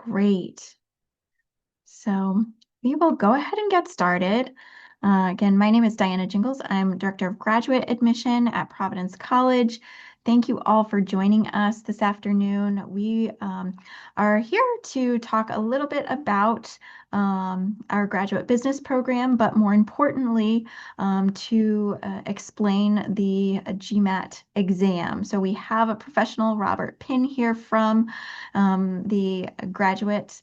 Great. So we will go ahead and get started. Again, my name is Diana Jingles. I'm Director of Graduate Admission at Providence College. Thank you all for joining us this afternoon. We are here to talk a little bit about our graduate business program, but more importantly, to explain the GMAT exam. So we have a professional, Robert Pinn, here from the Graduate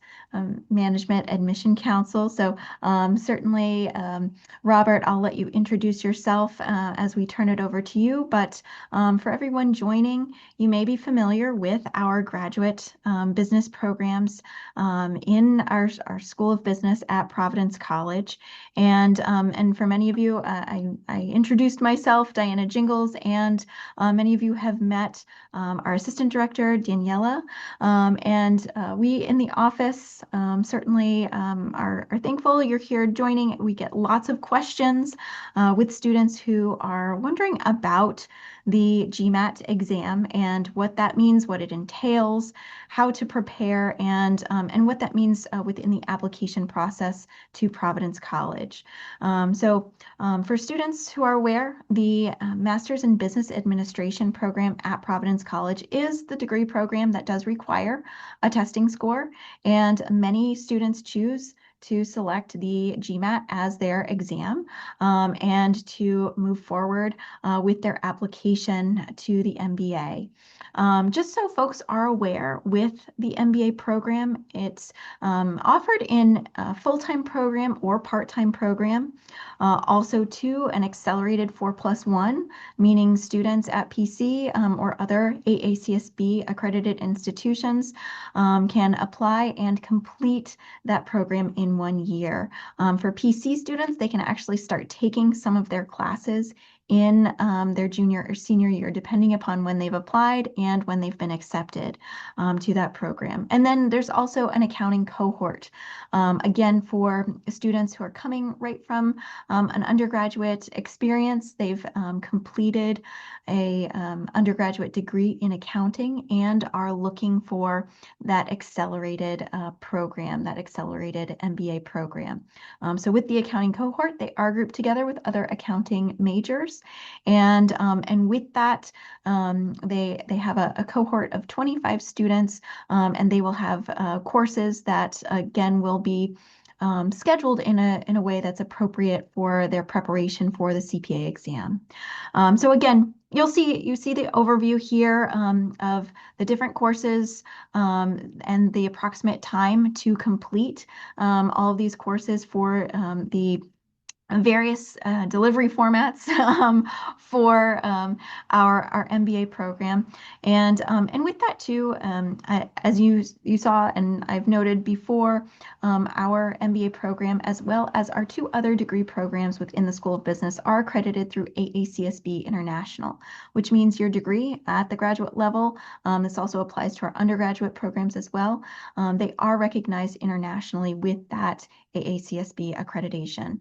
Management Admission Council. So certainly, Robert, I'll let you introduce yourself as we turn it over to you. But for everyone joining, you may be familiar with our graduate business programs in our School of Business at Providence College. And for many of you, I introduced myself, Diana Jingles, and many of you have met our Assistant Director, Daniela. We in the office certainly are thankful you're here joining. We get lots of questions with students who are wondering about the GMAT exam and what that means, what it entails, how to prepare, and what that means within the application process to Providence College. For students who are aware, the Master's in Business Administration program at Providence College is the degree program that does require a testing score, and many students choose to select the GMAT as their exam and to move forward with their application to the MBA. Just so folks are aware, with the MBA program, it's offered in a full-time program or part-time program. Also, too, an accelerated 4+1, meaning students at PC or other AACSB accredited institutions can apply and complete that program in 1 year. For PC students, they can actually start taking some of their classes in their junior or senior year, depending upon when they've applied and when they've been accepted to that program. And then there's also an accounting cohort. Again, for students who are coming right from an undergraduate experience, they've completed a undergraduate degree in accounting and are looking for that accelerated program, that accelerated MBA program. So with the accounting cohort, they are grouped together with other accounting majors. And with that, they have a cohort of 25 students, and they will have courses that, again, will be scheduled in a way that's appropriate for their preparation for the CPA exam. So again, you see the overview here of the different courses and the approximate time to complete all of these courses for the various delivery formats for our MBA program. And with that too, as you saw and I've noted before, our MBA program, as well as our 2 other degree programs within the School of Business, are accredited through AACSB International, which means your degree at the graduate level, this also applies to our undergraduate programs as well, they are recognized internationally with that AACSB accreditation.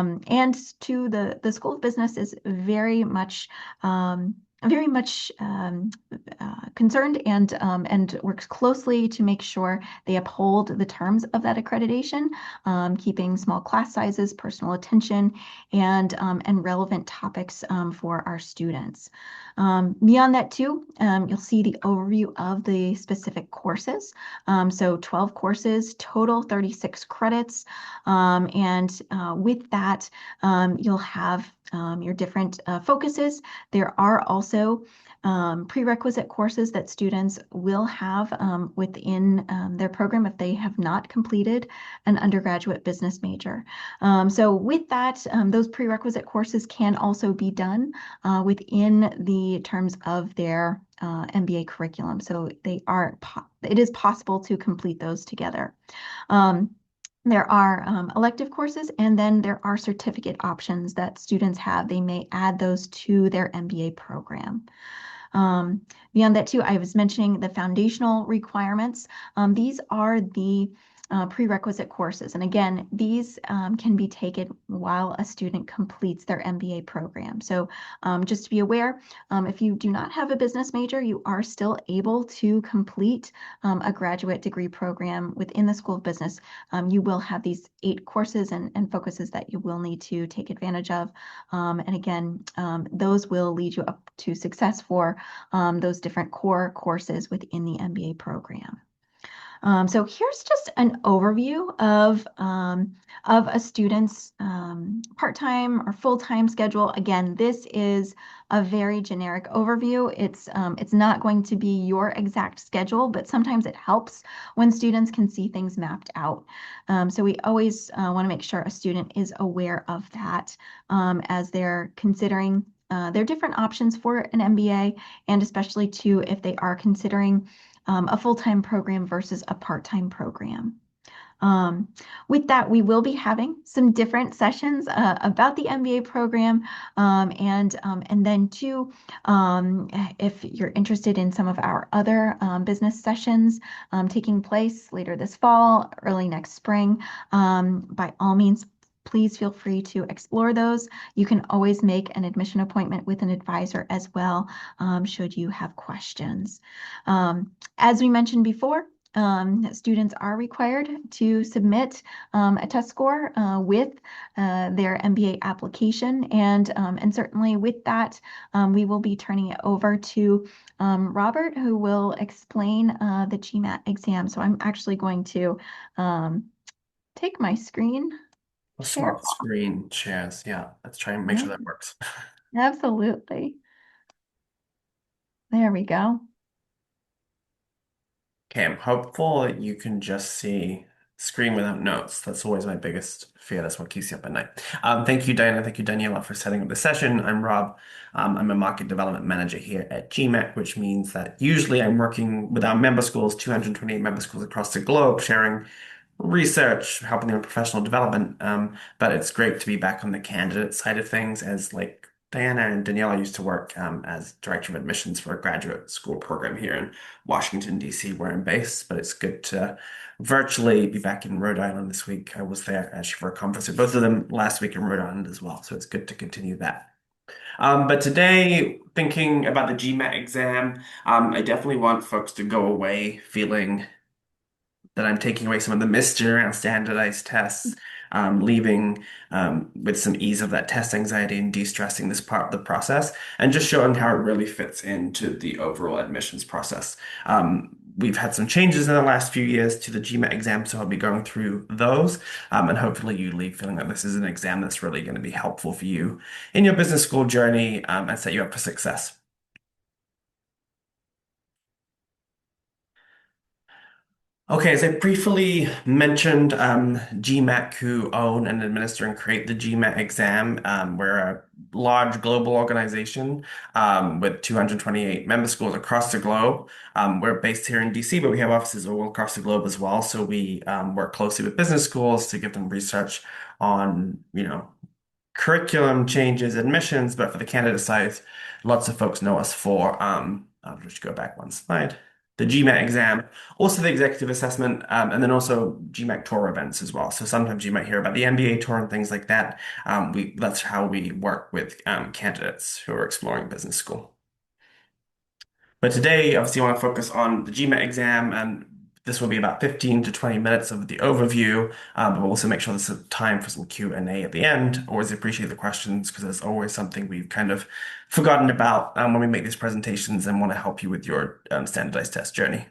And to the School of Business is very much concerned and works closely to make sure they uphold the terms of that accreditation, keeping small class sizes, personal attention, and relevant topics for our students. Beyond that too, you'll see the overview of the specific courses. So 12 courses, total 36 credits. With that, you'll have your different focuses. There are also prerequisite courses that students will have within their program if they have not completed an undergraduate business major. So with that, those prerequisite courses can also be done within the terms of their MBA curriculum. So it is possible to complete those together. There are elective courses, and then there are certificate options that students have. They may add those to their MBA program. Beyond that too, I was mentioning the foundational requirements. These are the prerequisite courses. And again, these can be taken while a student completes their MBA program. So just to be aware, if you do not have a business major, you are still able to complete a graduate degree program within the School of Business. You will have these 8 courses and focuses that you will need to take advantage of. And again, those will lead you up to success for those different core courses within the MBA program. So here's just an overview of a student's part-time or full-time schedule. Again, this is a very generic overview. It's not going to be your exact schedule, but sometimes it helps when students can see things mapped out. So we always want to make sure a student is aware of that as they're considering their different options for an MBA, and especially too if they are considering a full-time program versus a part-time program. Um, with that, we will be having some different sessions about the MBA program, and then too, if you're interested in some of our other business sessions taking place later this fall, early next spring, by all means, please feel free to explore those. You can always make an admission appointment with an advisor as well, should you have questions. As we mentioned before, students are required to submit a test score with their MBA application, and certainly with that, we will be turning it over to Robert, who will explain the GMAT exam. So I'm actually going to take my screen A share swap off. screen shares. Yeah, let's try and make Yeah, sure that works. absolutely. There we go. Okay, I'm hopeful that you can just see screen without notes. That's always my biggest fear. That's what keeps you up at night. Thank you, Diana. Thank you, Daniela, for setting up the session. I'm Rob. I'm a market development manager here at GMAT, which means that usually I'm working with our member schools, 228 member schools across the globe, sharing research, helping them with professional development. But it's great to be back on the candidate side of things as like Diana and Daniela used to work as director of admissions for a graduate school program here in Washington, D.C., where I'm based. But it's good to virtually be back in Rhode Island this week. I was there actually for a conference with both of them last week in Rhode Island as well. So it's good to continue that. But today, thinking about the GMAT exam, I definitely want folks to go away feeling that I'm taking away some of the mystery around standardized tests, leaving with some ease of that test anxiety and de-stressing this part of the process, and just showing how it really fits into the overall admissions process. We've had some changes in the last few years to the GMAT exam, so I'll be going through those, and hopefully you leave feeling that this is an exam that's really going to be helpful for you in your business school journey, and set you up for success. Okay, as I briefly mentioned, GMAT, who own and administer and create the GMAT exam. We're a large global organization with 228 member schools across the globe. We're based here in DC, but we have offices all across the globe as well. So we work closely with business schools to give them research on, curriculum changes, admissions, but for the candidate side, lots of folks know us for, I'll just go back one slide, the GMAT exam, also the executive assessment, and then also GMAT tour events as well. So sometimes you might hear about the MBA tour and things like that. That's how we work with candidates who are exploring business school. But today, obviously, I want to focus on the GMAT exam, and this will be about 15 to 20 minutes of the overview, but we'll also make sure there's some time for some Q&A at the end. Always appreciate the questions because there's always something we've kind of forgotten about when we make these presentations and want to help you with your standardized test journey.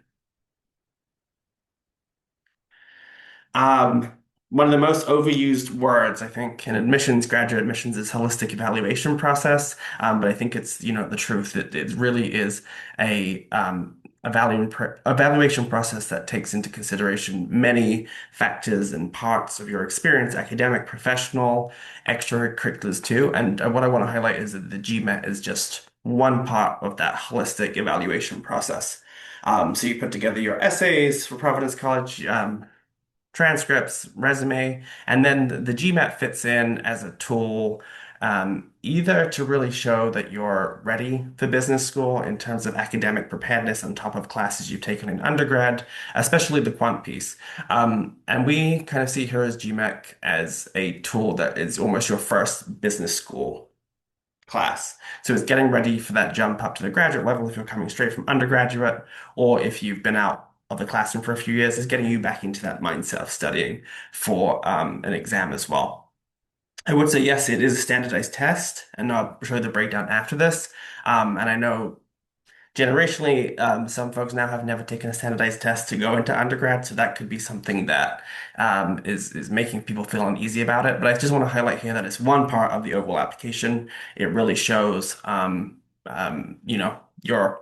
Um, One of the most overused words, I think, in admissions, graduate admissions, is holistic evaluation process. But I think it's, the truth. It really is a evaluation process that takes into consideration many factors and parts of your experience, academic, professional, extracurriculars too. And what I want to highlight is that the GMAT is just one part of that holistic evaluation process. So you put together your essays for Providence College, transcripts, resume, and then the GMAT fits in as a tool either to really show that you're ready for business school in terms of academic preparedness on top of classes you've taken in undergrad, especially the quant piece. And we kind of see here as GMAT as a tool that is almost your first business school class. So it's getting ready for that jump up to the graduate level if you're coming straight from undergraduate, or if you've been out of the classroom for a few years, is getting you back into that mindset of studying for an exam as well. I would say yes, it is a standardized test, and I'll show you the breakdown after this. And I know generationally, some folks now have never taken a standardized test to go into undergrad, so that could be something that is making people feel uneasy about it. But I just want to highlight here that it's one part of the overall application. It really shows, your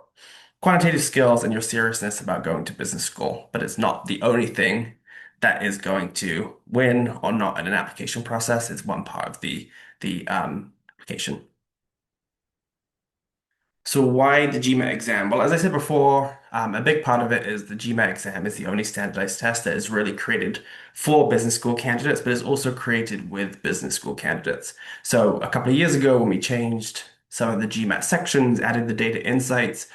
quantitative skills and your seriousness about going to business school, but it's not the only thing that is going to win or not in an application process. It's one part of the application. So why the GMAT exam? Well, as I said before, a big part of it is the GMAT exam is the only standardized test that is really created for business school candidates, but is also created with business school candidates. So a couple of years ago, when we changed some of the GMAT sections, added the data insights,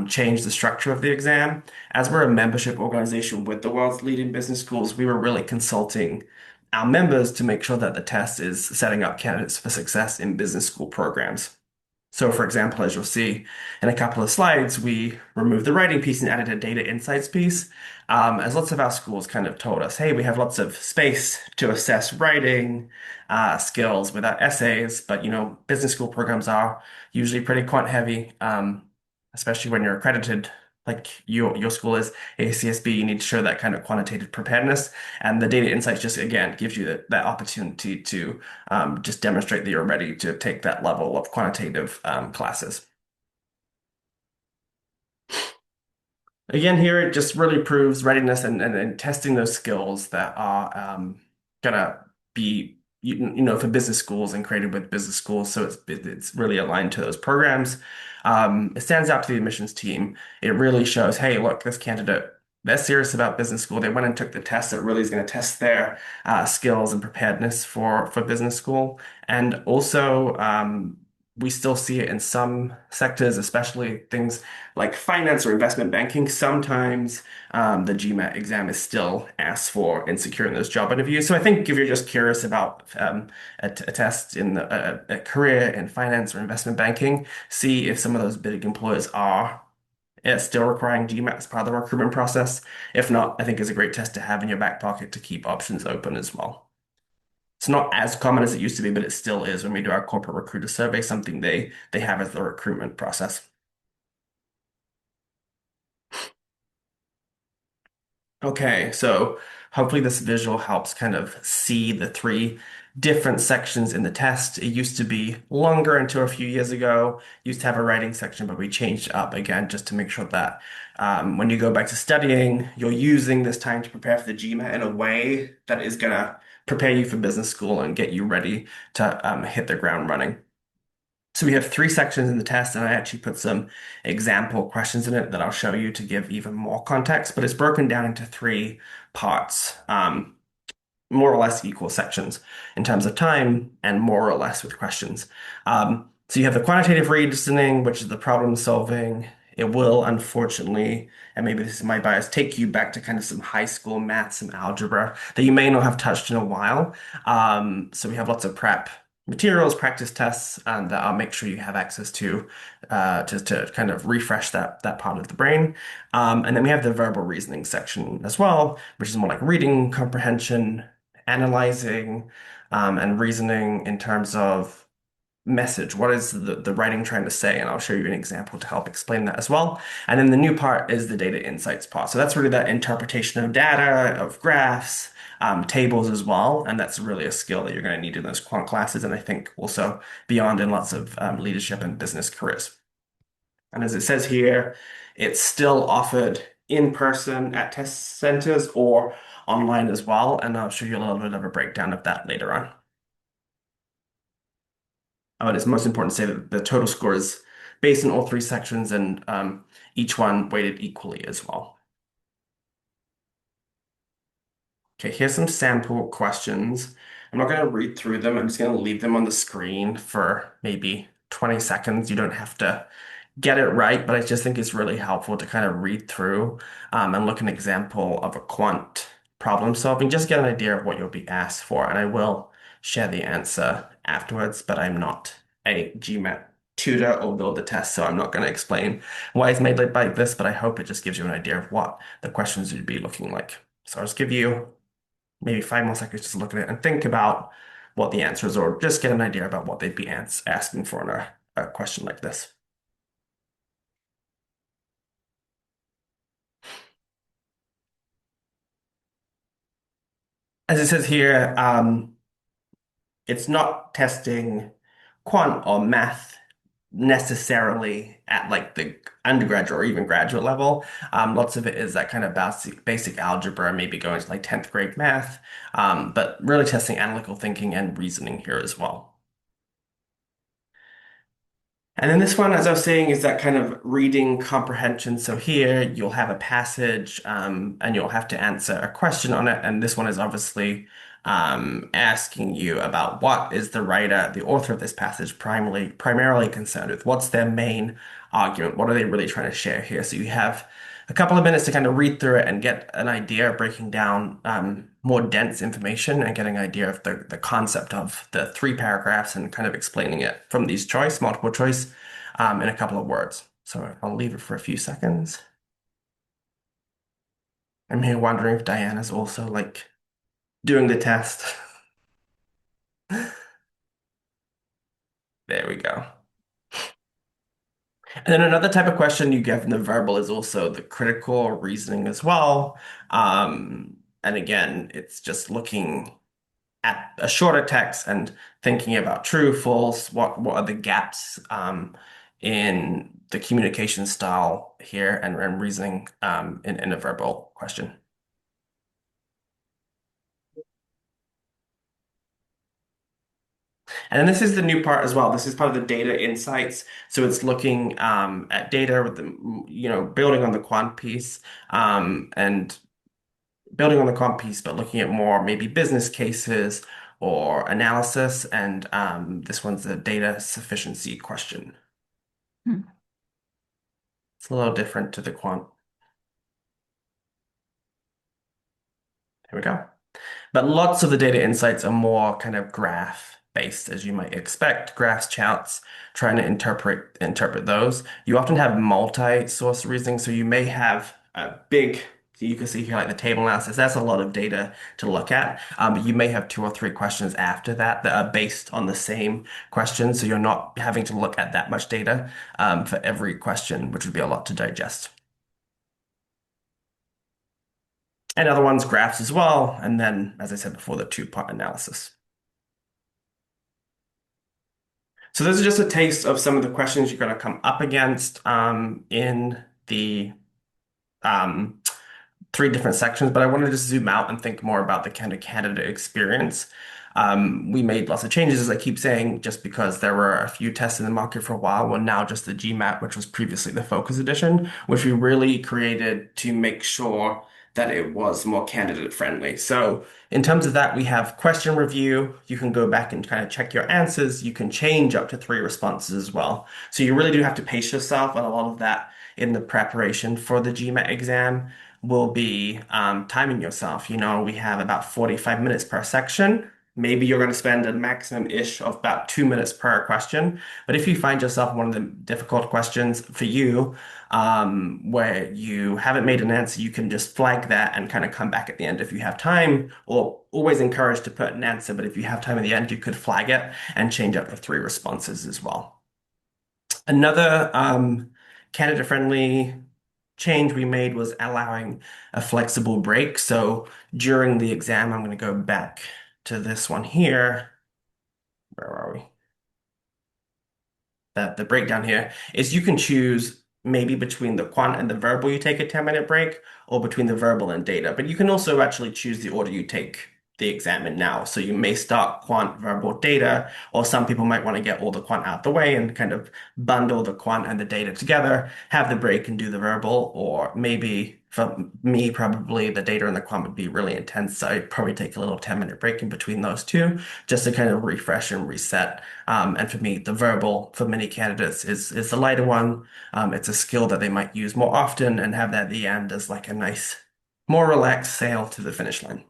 changed the structure of the exam, as we're a membership organization with the world's leading business schools, we were really consulting our members to make sure that the test is setting up candidates for success in business school programs. So, for example, as you'll see in a couple of slides, we removed the writing piece and added a data insights piece. As lots of our schools kind of told us, hey, we have lots of space to assess writing skills with our essays, but business school programs are usually pretty quant heavy, especially when you're accredited, like your school is ACSB. You need to show that kind of quantitative preparedness, and the data insights just again gives you that opportunity to just demonstrate that you're ready to take that level of quantitative classes. Again, here it just really proves readiness and testing those skills that are gonna be for business schools and created with business schools. So it's really aligned to those programs. It stands out to the admissions team. It really shows, hey, look, this candidate, they're serious about business school. They went and took the test that really is going to test their skills and preparedness for business school. And also, we still see it in some sectors, especially things like finance or investment banking. Sometimes the GMAT exam is still asked for in securing those job interviews. So I think if you're just curious about a test in a career in finance or investment banking, see if some of those big employers are still requiring GMAT as part of the recruitment process. If not, I think it's a great test to have in your back pocket to keep options open as well. It's not as common as it used to be, but it still is when we do our corporate recruiter survey, something they have as the recruitment process. Okay, so hopefully this visual helps kind of see the three different sections in the test. It used to be longer until a few years ago. Used to have a writing section, but we changed it up again just to make sure that when you go back to studying, you're using this time to prepare for the GMAT in a way that is gonna prepare you for business school and get you ready to hit the ground running. So we have three sections in the test, and I actually put some example questions in it that I'll show you to give even more context, but it's broken down into three parts, more or less equal sections in terms of time and more or less with questions. So you have the quantitative reasoning, which is the problem solving. It will, unfortunately, and maybe this is my bias, take you back to kind of some high school maths and algebra that you may not have touched in a while. So we have lots of prep materials, practice tests, and that I'll make sure you have access to kind of refresh that part of the brain. And then we have the verbal reasoning section as well, which is more like reading comprehension, analyzing, and reasoning in terms of message. What is the writing trying to say? And I'll show you an example to help explain that as well. And then the new part is the data insights part. So that's really that interpretation of data, of graphs, tables as well. And that's really a skill that you're going to need in those quant classes. And I think also beyond in lots of leadership and business careers. And as it says here, it's still offered in person at test centers or online as well. And I'll show you a little bit of a breakdown of that later on. But it's most important to say that the total score is based on all three sections and each one weighted equally as well. Okay, here's some sample questions. I'm not going to read through them. I'm just going to leave them on the screen for maybe 20 seconds. You don't have to get it right, but I just think it's really helpful to kind of read through and look at an example of a quant problem solving, just get an idea of what you'll be asked for. And I will share the answer afterwards, but I'm not a GMAT tutor or build the test, so I'm not going to explain why it's made like this, but I hope it just gives you an idea of what the questions would be looking like. So I'll just give you maybe 5 more seconds just to look at it and think about what the answer is, or just get an idea about what they'd be asking for in a question like this. As it says here, it's not testing quant or math necessarily at like the undergraduate or even graduate level. Lots of it is that kind of basic algebra, maybe going to like 10th grade math, but really testing analytical thinking and reasoning here as well. And then this one, as I was saying, is that kind of reading comprehension. So here you'll have a passage and you'll have to answer a question on it. And this one is obviously asking you about what is the writer, the author of this passage primarily concerned with? What's their main argument? What are they really trying to share here? So you have a couple of minutes to kind of read through it and get an idea of breaking down more dense information and getting an idea of the concept of the three paragraphs and kind of explaining it from these multiple choice, in a couple of words. So I'll leave it for a few seconds. I'm here wondering if Diana's also like doing the test. There we go. And then another type of question you get from the verbal is also the critical reasoning as well. And again, it's just looking at a shorter text and thinking about true, false, what are the gaps in the communication style here and reasoning in a verbal question. And then this is the new part as well. This is part of the data insights. So it's looking at data with the, building on the quant piece and building on the quant piece, but looking at more maybe business cases or analysis. And this one's a data sufficiency question. Hmm. It's a little different to the quant. Here we go. But lots of the data insights are more kind of graph based, as you might expect. Graphs, charts, trying to interpret those. You often have multi-source reasoning, so you may have a big, you can see here like the table analysis. That's a lot of data to look at. But you may have two or three questions after that that are based on the same question, so you're not having to look at that much data for every question, which would be a lot to digest. And other ones, graphs as well. And then, as I said before, the two-part analysis. So this is just a taste of some of the questions you're going to come up against in the um, three different sections, but I wanted to zoom out and think more about the kind of candidate experience. We made lots of changes, as I keep saying, just because there were a few tests in the market for a while. Well, now just the GMAT, which was previously the Focus Edition, which we really created to make sure that it was more candidate friendly. So in terms of that, we have question review. You can go back and kind of check your answers. You can change up to three responses as well. So you really do have to pace yourself on a lot of that in the preparation for the GMAT exam will be timing yourself. We have about 45 minutes per section. Maybe you're going to spend a maximum-ish of about 2 minutes per question. But if you find yourself in one of the difficult questions for you, where you haven't made an answer, you can just flag that and kind of come back at the end if you have time, or always encouraged to put an answer. But if you have time at the end, you could flag it and change up to three responses as well. Another candidate-friendly change we made was allowing a flexible break. So during the exam, I'm going to go back to this one here. Where are we? The breakdown here is you can choose maybe between the quant and the verbal, you take a 10-minute break, or between the verbal and data. But you can also actually choose the order you take the exam in now. So you may start quant, verbal, data, or some people might want to get all the quant out the way and kind of bundle the quant and the data together, have the break and do the verbal, or maybe For me, probably the data and the quant would be really intense. So I'd probably take a little 10-minute break in between those two just to kind of refresh and reset. And for me, the verbal for many candidates is the lighter one. It's a skill that they might use more often and have that at the end as like a nice, more relaxed sail to the finish line.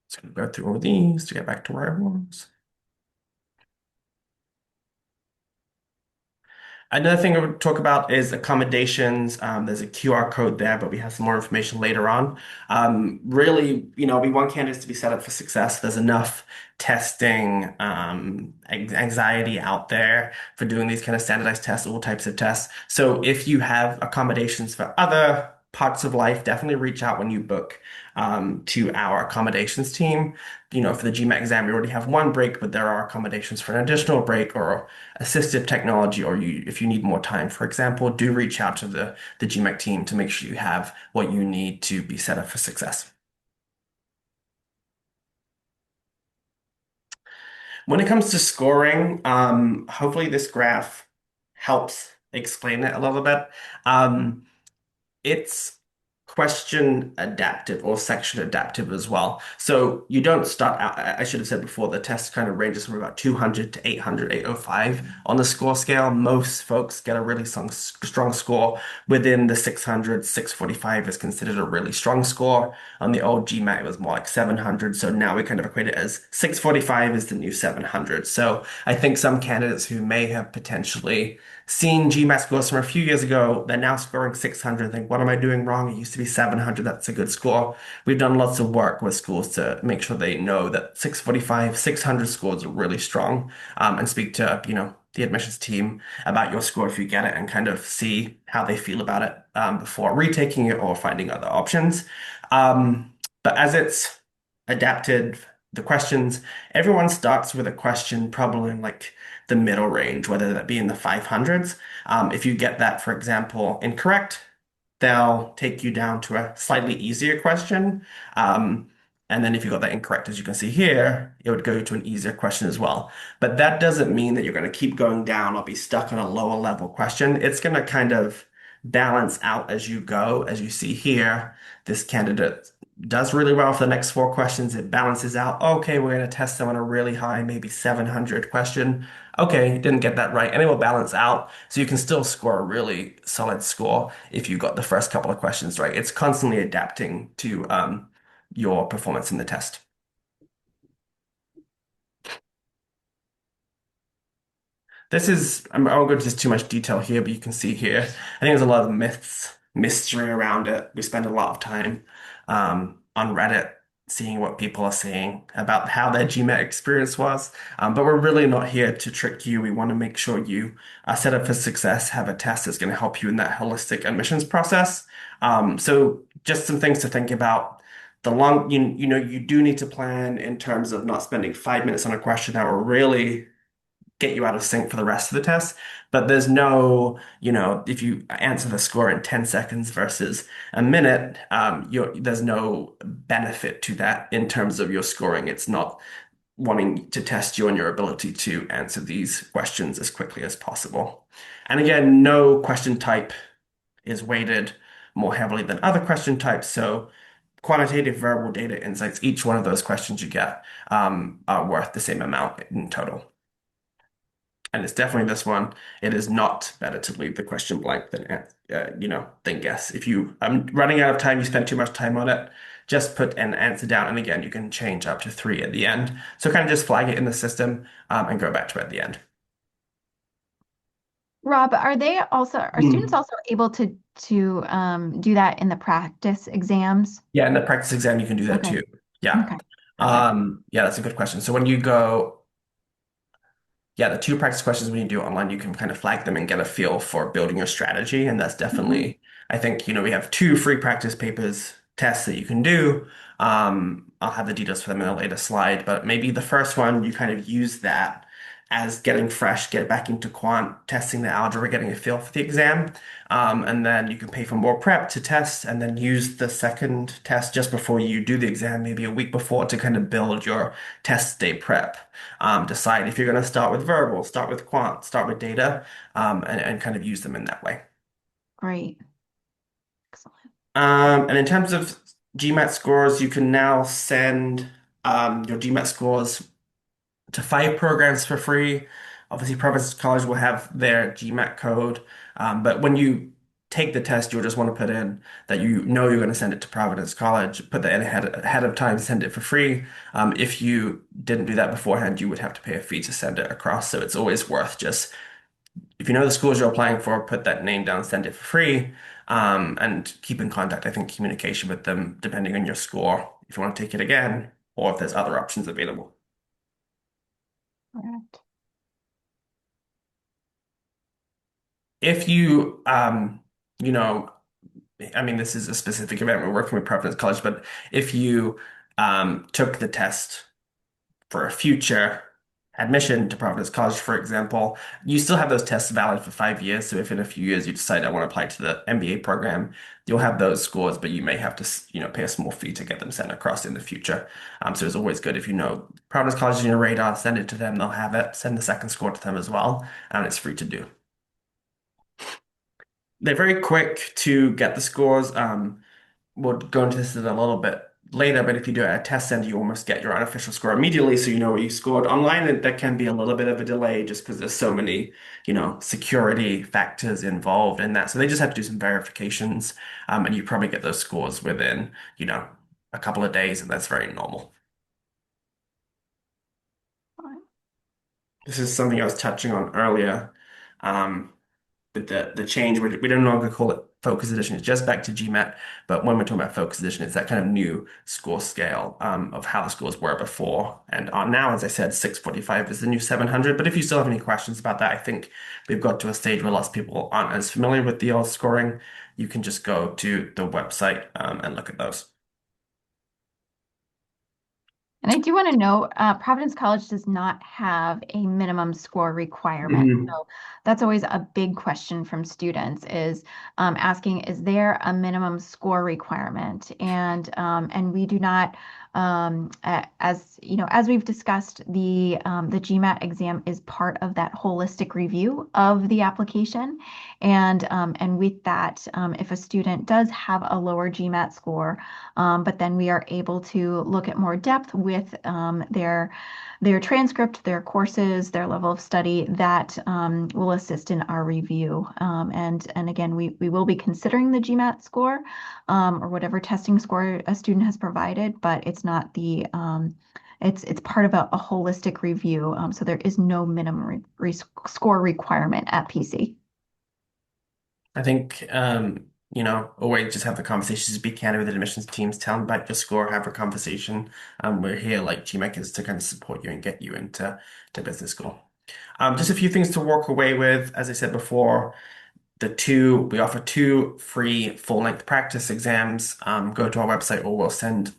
Just gonna go through all these to get back to where I was. Another thing I would talk about is accommodations. There's a QR code there, but we have some more information later on. Really, we want candidates to be set up for success. There's enough testing, anxiety out there for doing these kind of standardized tests, all types of tests. So if you have accommodations for other parts of life, definitely reach out when you book to our accommodations team. For the GMAT exam, we already have one break, but there are accommodations for an additional break or assistive technology, or if you need more time, for example, do reach out to the GMAT team to make sure you have what you need to be set up for success. When it comes to scoring, hopefully this graph helps explain it a little bit. Um, It's question adaptive or section adaptive as well. So you don't start out, I should have said before, the test kind of ranges from about 200 to 800, 805 on the score scale. Most folks get a really strong score within the 600, 645 is considered a really strong score. On the old GMAT, it was more like 700. So now we kind of equate it as 645 is the new 700. So I think some candidates who may have potentially seen GMAT scores from a few years ago, they're now scoring 600. Think, what am I doing wrong? It used to be 700. That's a good score. We've done lots of work with schools to make sure they know that 645, 600 scores are really strong, and speak to, the admissions team about your score if you get it and kind of see how they feel about it, before retaking it or finding other options. But as it's adapted, the questions, everyone starts with a question probably in like the middle range, whether that be in the 500s. If you get that, for example, incorrect, they'll take you down to a slightly easier question. And then if you got that incorrect, as you can see here, it would go to an easier question as well. But that doesn't mean that you're going to keep going down or be stuck on a lower level question. It's going to kind of balance out as you go. As you see here, this candidate does really well for the next four questions. It balances out. Okay, we're going to test them on a really high, maybe 700 question. Okay, didn't get that right. And it will balance out. So you can still score a really solid score if you got the first couple of questions right. It's constantly adapting to your performance in the test. I won't go into too much detail here, but you can see here, I think there's a lot of myths, mystery around it. We spend a lot of time on Reddit seeing what people are saying about how their GMAT experience was. But we're really not here to trick you. We want to make sure you are set up for success, have a test that's going to help you in that holistic admissions process. So just some things to think about. You do need to plan in terms of not spending 5 minutes on a question that will really get you out of sync for the rest of the test. But there's no, if you answer the score in 10 seconds versus a minute, there's no benefit to that in terms of your scoring. It's not wanting to test you on your ability to answer these questions as quickly as possible. And again, no question type is weighted more heavily than other question types. So quantitative, verbal, data, insights, each one of those questions you get are worth the same amount in total. And it's definitely this one. It is not better to leave the question blank than guess. If I'm running out of time, you spend too much time on it, just put an answer down. And again, you can change up to three at the end. So kind of just flag it in the system, and go back to it at the end. Rob, are students Hmm. also able to do that in the practice exams? Yeah, in the practice exam, you can do that Okay. too. Yeah. Okay. Perfect. Yeah, that's a good question. So when you go Yeah, the two practice questions when you do it online, you can kind of flag them and get a feel for building your strategy. And that's Mhm. definitely, I think, we have two free practice papers tests that you can do. I'll have the details for them in a later slide, but maybe the first one, you kind of use that as getting fresh, get back into quant, testing the algebra, getting a feel for the exam. And then you can pay for more prep to test and then use the second test just before you do the exam, maybe a week before to kind of build your test day prep. Decide if you're going to start with verbal, start with quant, start with data, and kind of use them in that way. Great. And in terms of GMAT scores, you can now send your GMAT scores to 5 programs for free. Obviously, Providence College will have their GMAT code, but when you take the test, you'll just want to put in that you know you're going to send it to Providence College, put that in ahead of time, send it for free. If you didn't do that beforehand, you would have to pay a fee to send it across. So it's always worth just, if you know the schools you're applying for, put that name down, send it for free, and keep in contact. I think communication with them, depending on your score, if you want to take it again, or if there's other options available. Correct. If you, you know, I mean, this is a specific event. We're working with Providence College, but if you took the test for a future admission to Providence College, for example, you still have those tests valid for 5 years. So if in a few years you decide I want to apply to the MBA program, you'll have those scores, but you may have to, pay a small fee to get them sent across in the future. So it's always good if you know Providence College is on your radar, send it to them. They'll have it. Send the second score to them as well, and it's free to do. They're very quick to get the scores. We'll go into this a little bit later, but if you do it at a test center, you almost get your unofficial score immediately, so you know what you scored. Online, there can be a little bit of a delay just because there's so many, security factors involved in that. So they just have to do some verifications, and you probably get those scores within, a couple of days, and that's very normal. This is something I was touching on earlier. Um, with the change, we don't no longer call it Focus Edition. It's just back to GMAT. But when we're talking about Focus Edition, it's that kind of new score scale of how the scores were before and are now. As I said, 645 is the new 700. But if you still have any questions about that, I think we've got to a stage where lots of people aren't as familiar with the old scoring. You can just go to the website and look at those. And I do want to note, Providence College does not have a minimum score requirement. Mhm. So that's always a big question from students is asking, is there a minimum score requirement? And we do not, as you know, as we've discussed, the GMAT exam is part of that holistic review of the application. And with that, if a student does have a lower GMAT score, but then we are able to look at more depth with their transcript, their courses, their level of study that will assist in our review. And again, we will be considering the GMAT score or whatever testing score a student has provided, but it's not the it's part of a holistic review. So there is no minimum score requirement at PC. I think, always just have the conversations, be candid with the admissions teams, tell them about your score, have a conversation. We're here like GMAC to kind of support you and get you into to business school. Just a few things to walk away with. As I said before, we offer 2 free full-length practice exams. Go to our website or we'll send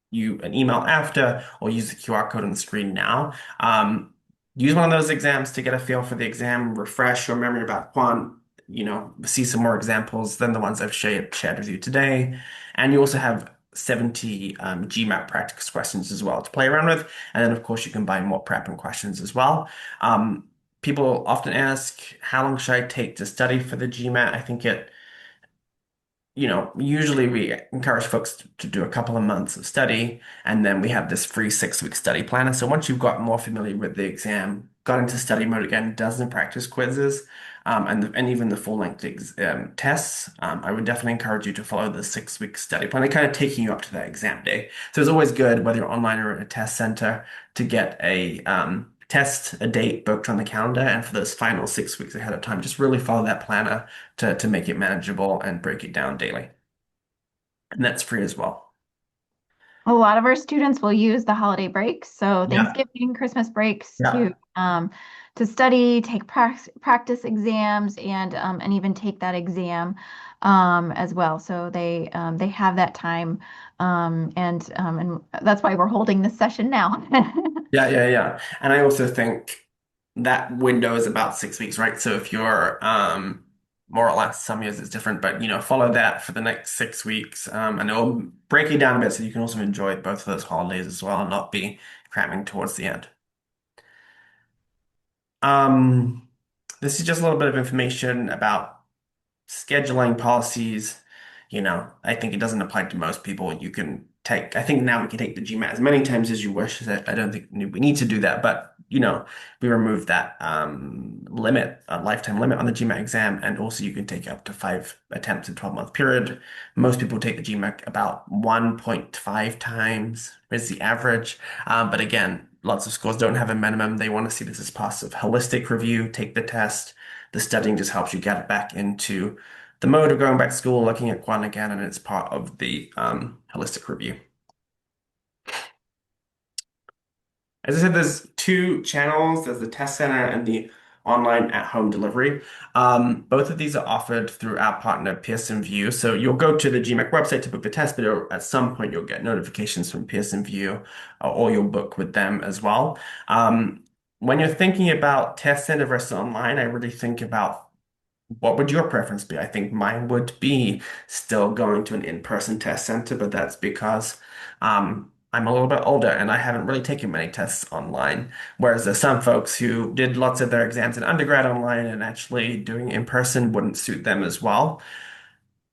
you an email after or use the QR code on the screen now. Use one of those exams to get a feel for the exam, refresh your memory about quant, see some more examples than the ones I've shared with you today. And you also have 70 GMAT practice questions as well to play around with. And then, of course, you can buy more prep and questions as well. People often ask, how long should I take to study for the GMAT? I think usually we encourage folks to do a couple of months of study, and then we have this free 6-week study planner. So once you've got more familiar with the exam, got into study mode again, dozen practice quizzes, and even the full-length tests, I would definitely encourage you to follow the 6-week study plan. They're kind of taking you up to that exam day. So it's always good, whether you're online or at a test center, to get a date booked on the calendar, and for those final 6 weeks ahead of time, just really follow that planner to make it manageable and break it down daily. And that's free as well. A lot of our students will use the holiday breaks, so Yeah. Thanksgiving, Christmas breaks Yeah. to study, take practice exams, and even take that exam as well. So they have that time, and that's why we're holding this session now. Yeah, yeah, yeah. And I also think that window is about 6 weeks, right? So if you're more or less, some years it's different, but follow that for the next 6 weeks. And it'll break you down a bit so you can also enjoy both of those holidays as well and not be cramming towards the end. This is just a little bit of information about scheduling policies. I think it doesn't apply to most people. I think now we can take the GMAT as many times as you wish. I don't think we need to do that, but we removed that limit, a lifetime limit on the GMAT exam, and also you can take up to 5 attempts in a 12-month period. Most people take the GMAT about 1.5 times is the average. But again, lots of schools don't have a minimum. They want to see this as part of holistic review, take the test. The studying just helps you get back into the mode of going back to school, looking at Quan again, and it's part of the holistic review. As I said, there's two channels. There's the test center and the online at-home delivery. Both of these are offered through our partner Pearson VUE. So you'll go to the GMAT website to book the test, but at some point you'll get notifications from Pearson VUE, or you'll book with them as well. When you're thinking about test center versus online, I really think about what would your preference be? I think mine would be still going to an in-person test center, but that's because I'm a little bit older and I haven't really taken many tests online. Whereas there's some folks who did lots of their exams in undergrad online and actually doing in person wouldn't suit them as well.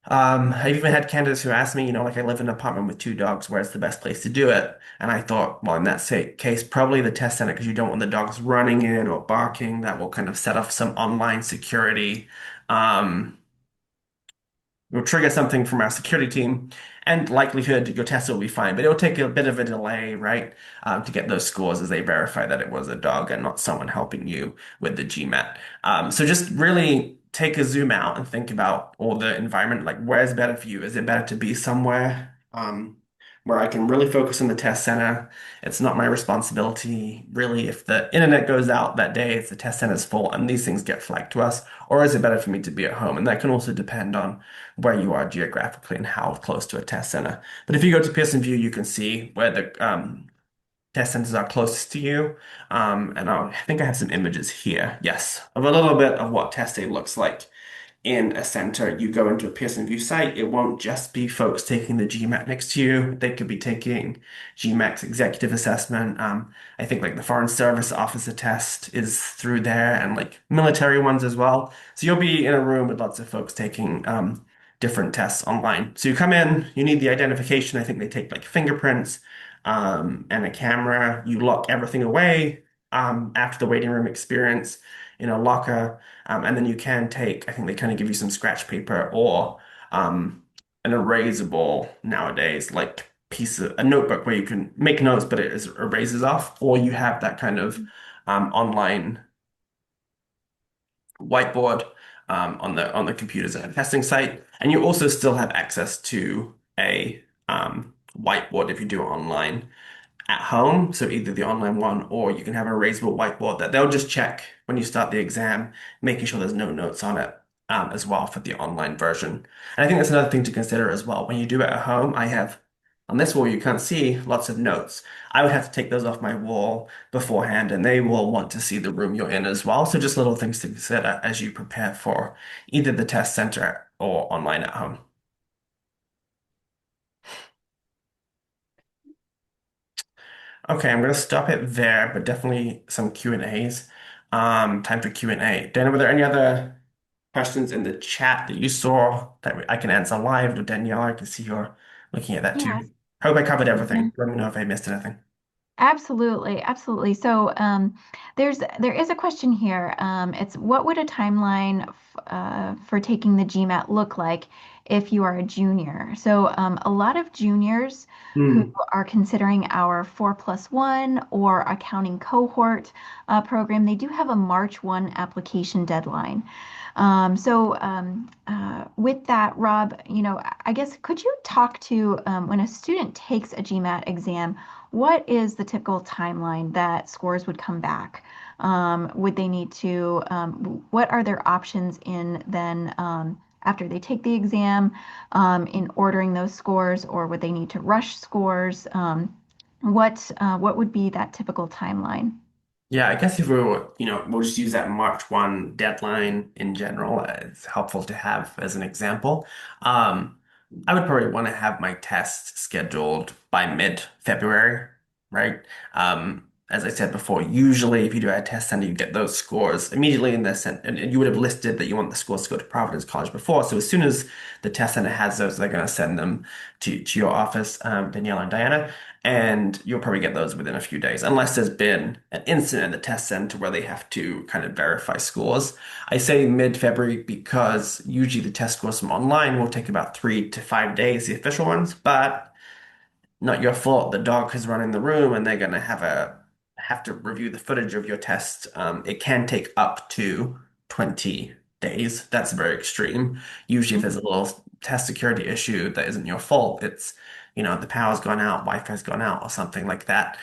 I've even had candidates who asked me, like I live in an apartment with two dogs, where's the best place to do it? And I thought, well, in that case, probably the test center because you don't want the dogs running in or barking. That will kind of set off some online security. Um, We'll trigger something from our security team, and likelihood your test will be fine. But it'll take a bit of a delay, right, to get those scores as they verify that it was a dog and not someone helping you with the GMAT. So just really take a zoom out and think about all the environment. Like, where's better for you? Is it better to be somewhere where I can really focus on the test center? It's not my responsibility, really. If the internet goes out that day, if the test center is full, and these things get flagged to us, or is it better for me to be at home? And that can also depend on where you are geographically and how close to a test center. But if you go to Pearson VUE, you can see where the test centers are closest to you. And I think I have some images here, yes, of a little bit of what test day looks like in a center. You go into a Pearson VUE site, it won't just be folks taking the GMAT next to you. They could be taking GMAT's executive assessment. I think like the Foreign Service Officer test is through there and like military ones as well. So you'll be in a room with lots of folks taking different tests online. So you come in, you need the identification. I think they take like fingerprints and a camera. You lock everything away after the waiting room experience in a locker. And then you can take, I think they kind of give you some scratch paper or an erasable nowadays, like piece of a notebook where you can make notes, but erases off, or you have that kind of online whiteboard on the computers at a testing site, and you also still have access to a whiteboard if you do it online at home. So either the online one or you can have a erasable whiteboard that they'll just check when you start the exam, making sure there's no notes on it as well for the online version. And I think that's another thing to consider as well. When you do it at home, I have on this wall you can't see lots of notes. I would have to take those off my wall beforehand, and they will want to see the room you're in as well. So just little things to consider as you prepare for either the test center or online at home. Okay, I'm gonna stop it there, but definitely some Q&As. Time for Q&A. Dana, were there any other questions in the chat that you saw that I can answer live with Danielle? I can see you're looking at that too. Yes. Hope I covered everything. Let me know if I missed anything. Absolutely, absolutely. So there is a question here. It's what would a timeline for taking the GMAT look like if you are a junior? So a lot of juniors who Hmm. are considering our 4+1 or accounting cohort program, they do have a March 1 application deadline. With that, Rob, I guess could you talk to when a student takes a GMAT exam? What is the typical timeline that scores would come back? Would they need to, what are their options in then after they take the exam in ordering those scores, or would they need to rush scores? What would be that typical timeline? Yeah, I guess if we were, we'll just use that March 1 deadline in general. It's helpful to have as an example. Um, I would probably want to have my test scheduled by mid-February, right? as I said before, usually if you do a test center, you get those scores immediately in the center, and you would have listed that you want the scores to go to Providence College before. So as soon as the test center has those, they're going to send them to your office, Daniela and Diana, and you'll probably get those within a few days, unless there's been an incident at the test center where they have to kind of verify scores. I say mid-February because usually the test scores from online will take about 3 to 5 days, the official ones, but not your fault. The dog has run in the room and they're gonna have to review the footage of your test. It can take up to 20 days. That's very extreme. Usually if there's a little test security issue that isn't your fault, it's, the power's gone out, Wi-Fi's gone out or something like that.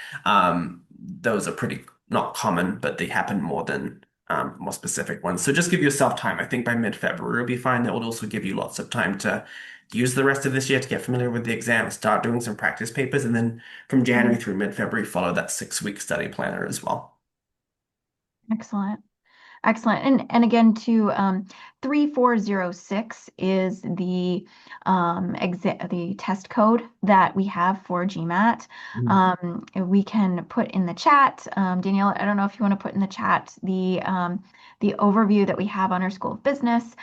Those are pretty not common, but they happen more than more specific ones. So just give yourself time. I think by mid-February you'll be fine. That will also give you lots of time to use the rest of this year to get familiar with the exam, start doing some practice papers, and then from January Mhm. through mid-February, follow that 6-week study planner as well. Excellent. Excellent. And again, to 3406 is the test code that we have for GMAT. Mhm. We can put in the chat, Danielle, I don't know if you want to put in the chat the overview that we have on our School of Business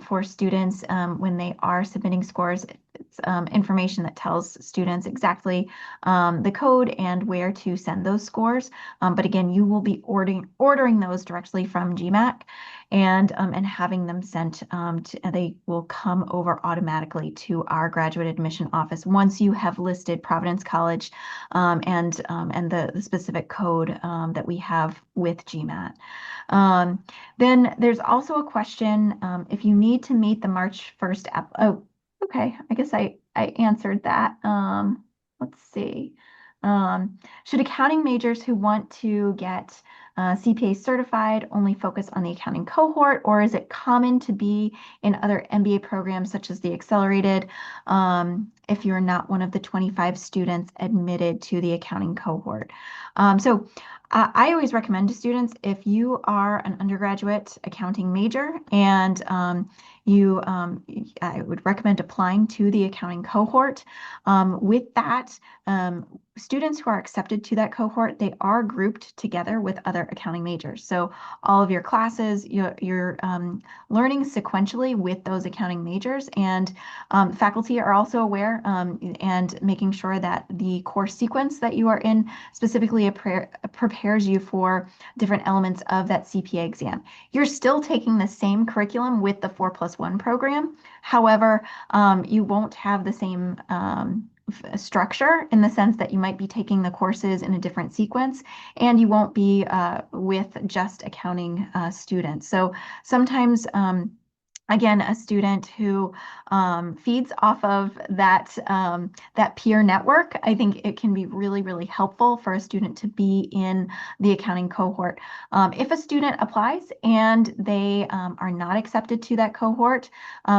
for students when they are submitting scores. It's information that tells students exactly the code and where to send those scores. But again, you will be ordering those directly from GMAT and having them sent they will come over automatically to our graduate admission office once you have listed Providence College and the specific code that we have with GMAT. Um, then there's also a question if you need to meet the March 1st app. Oh, okay. I guess I answered that. Let's see. Should accounting majors who want to get CPA certified only focus on the accounting cohort, or is it common to be in other MBA programs such as the accelerated if you're not one of the 25 students admitted to the accounting cohort? So I always recommend to students if you are an undergraduate accounting major and I would recommend applying to the accounting cohort. With that, students who are accepted to that cohort, they are grouped together with other accounting majors. So all of your classes, you're learning sequentially with those accounting majors, and faculty are also aware and making sure that the course sequence that you are in specifically prepares you for different elements of that CPA exam. You're still taking the same curriculum with the 4+1 program. However, you won't have the same structure in the sense that you might be taking the courses in a different sequence and you won't be with just accounting students. So sometimes again, a student who feeds off of that peer network, I think it can be really, really helpful for a student to be in the accounting cohort. If a student applies and they are not accepted to that cohort,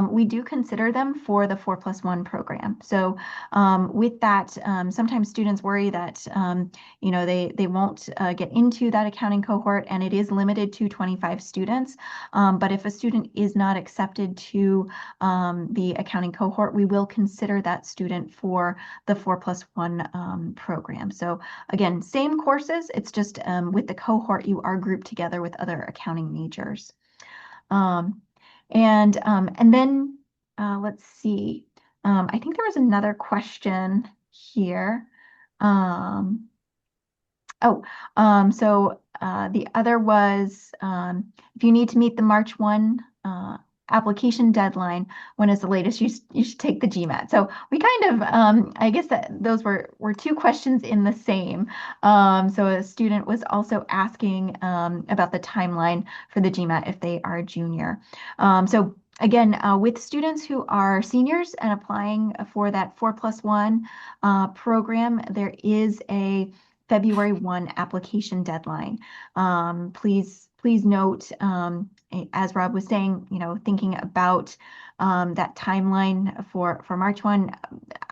we do consider them for the 4+1 program. So with that, sometimes students worry that they won't get into that accounting cohort, and it is limited to 25 students. But if a student is not accepted to the accounting cohort, we will consider that student for the 4+1 program. So again, same courses, it's just with the cohort, you are grouped together with other accounting majors. And then let's see. I think there was another question here. Um, Oh, the other was if you need to meet the March 1 application deadline, when is the latest you should take the GMAT? So we kind of, I guess that those were two questions in the same. So a student was also asking about the timeline for the GMAT if they are a junior. So again, with students who are seniors and applying for that 4+1 program, there is a February 1 application deadline. Please note, as Rob was saying, thinking about that timeline for March 1,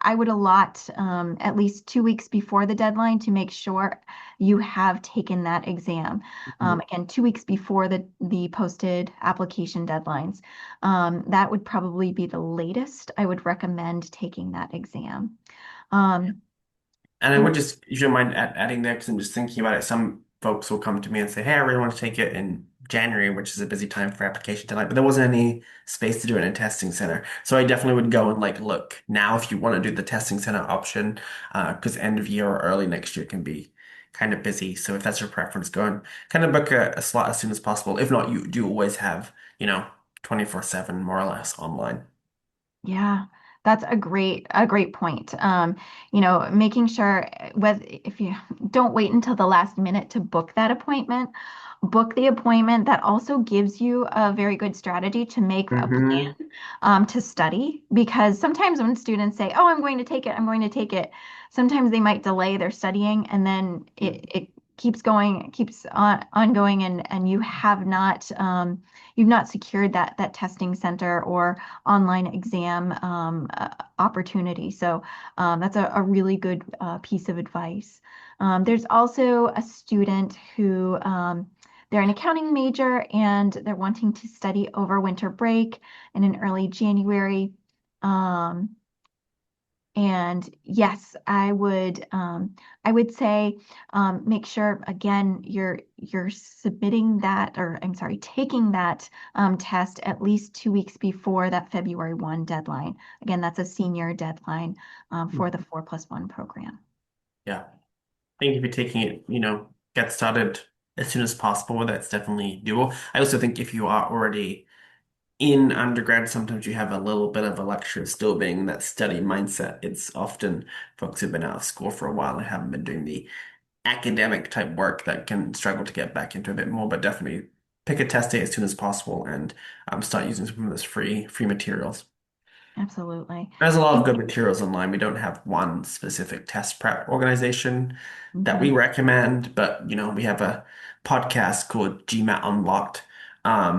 I would allot at least 2 weeks before the deadline to make sure you have taken that exam. Again, 2 weeks before the posted application deadlines. That would probably be the latest I would recommend taking that exam. Um, And I And would just, if you don't mind adding there, because I'm just thinking about it, some folks will come to me and say, hey, I really want to take it in January, which is a busy time for application deadline, but there wasn't any space to do it in a testing center. So I definitely would go and like look now if you want to do the testing center option, because end of year or early next year can be kind of busy. So if that's your preference, go and kind of book a slot as soon as possible. If not, you do always have, 24/7 more or less online. yeah, that's a great point. Making sure whether if you don't wait until the last minute to book that appointment, book the appointment. That also gives you a very good strategy to make a Hmm. plan to study. Because sometimes when students say, "Oh, I'm going to take it, I'm going to take it," sometimes they might delay their studying, and then it keeps going, keeps on ongoing, and you've not secured that testing center or online exam opportunity. So that's a really good piece of advice. There's also a student who they're an accounting major and they're wanting to study over winter break and in early January. Um, and yes, I would say make sure again you're submitting that, or I'm sorry, taking that test at least 2 weeks before that February 1 deadline. Again, that's a senior deadline for the 4+1 program. Yeah. Thank you for taking it, get started as soon as possible with it. It's definitely doable. I also think if you are already in undergrad, sometimes you have a little bit of a luxury of still being in that study mindset. It's often folks who've been out of school for a while and haven't been doing the academic type work that can struggle to get back into a bit more, but definitely pick a test date as soon as possible and start using some of those free materials. Absolutely. There's a lot of good materials online. We don't have one specific test prep organization that we Mhm. recommend, but we have a podcast called GMAT Unlocked. I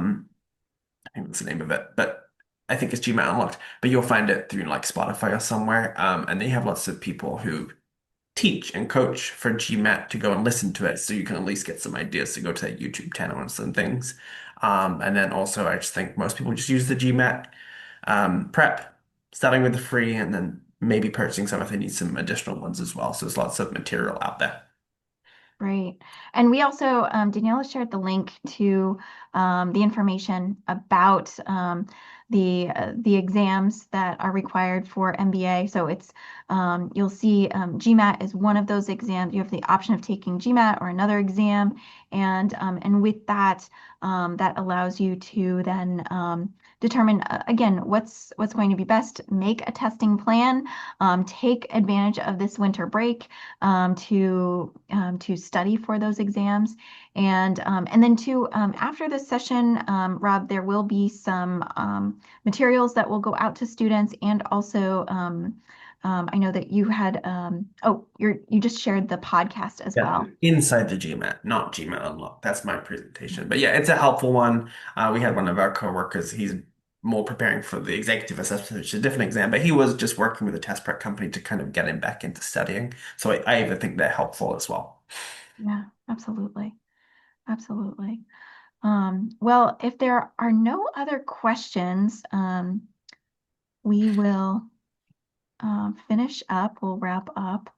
think that's the name of it, but I think it's GMAT Unlocked. But you'll find it through like Spotify or somewhere. And they have lots of people who teach and coach for GMAT to go and listen to it, so you can at least get some ideas to go to their YouTube channels and things. And then also, I just think most people just use the GMAT prep, starting with the free, and then maybe purchasing some if they need some additional ones as well. So there's lots of material out there. Great. And we also, Daniela shared the link to the information about the exams that are required for MBA. So you'll see GMAT is one of those exams. You have the option of taking GMAT or another exam, and with that, that allows you to then determine again what's going to be best. Make a testing plan. Take advantage of this winter break to study for those exams. And then too, after this session, Rob, there will be some materials that will go out to students, and also I know that you had you just shared the podcast as Yeah, well. inside the GMAT, not GMAT Unlocked. That's my presentation. But yeah, it's a helpful one. We had one of our coworkers, he's more preparing for the executive assessment, which is a different exam, but he was just working with a test prep company to kind of get him back into studying. So I even think they're helpful as well. Yeah, absolutely. Absolutely. Well, if there are no other questions, we will finish up. We'll wrap up.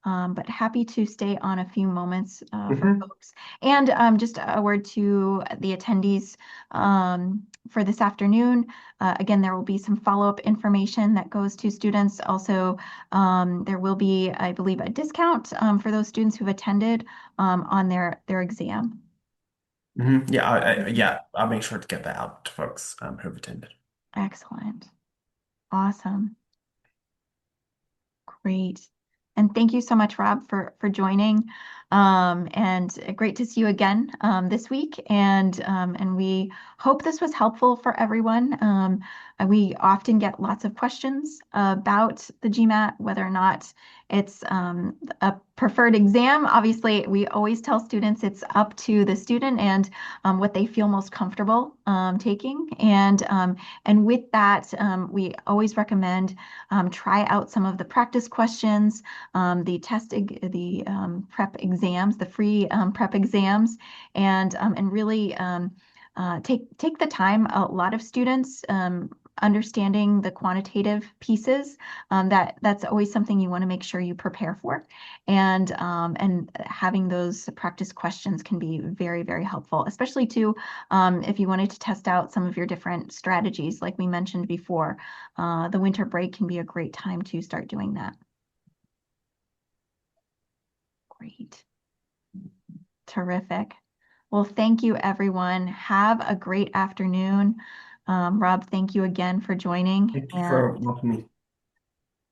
But happy to stay on a few moments for Mhm. folks. And just a word to the attendees for this afternoon. Again, there will be some follow-up information that goes to students. Also, there will be, I believe, a discount for those students who've attended on their exam. Yeah, I'll make sure to get that out to folks who've attended. Excellent. Awesome. Great. And thank you so much, Rob, for joining. And great to see you again this week. And we hope this was helpful for everyone. We often get lots of questions about the GMAT, whether or not it's a preferred exam. Obviously, we always tell students it's up to the student and what they feel most comfortable taking. And with that, we always recommend try out some of the practice questions, the prep exams, the free prep exams, and really take the time. A lot of students understanding the quantitative pieces, that's always something you want to make sure you prepare for. And having those practice questions can be very, very helpful, especially too if you wanted to test out some of your different strategies, like we mentioned before. The winter break can be a great time to start doing that. Great. Terrific. Well, thank you, everyone. Have a great afternoon. Rob, thank you again for joining, Thank you and for welcoming me.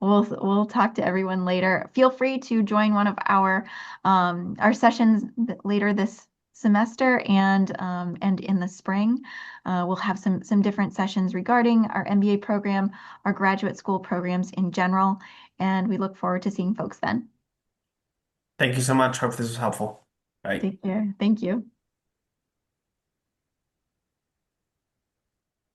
we'll talk to everyone later. Feel free to join one of our sessions later this semester and in the spring. We'll have some different sessions regarding our MBA program, our graduate school programs in general, and we look forward to seeing folks then. Thank you so much. Hope this was helpful. Bye. Take care. Thank you.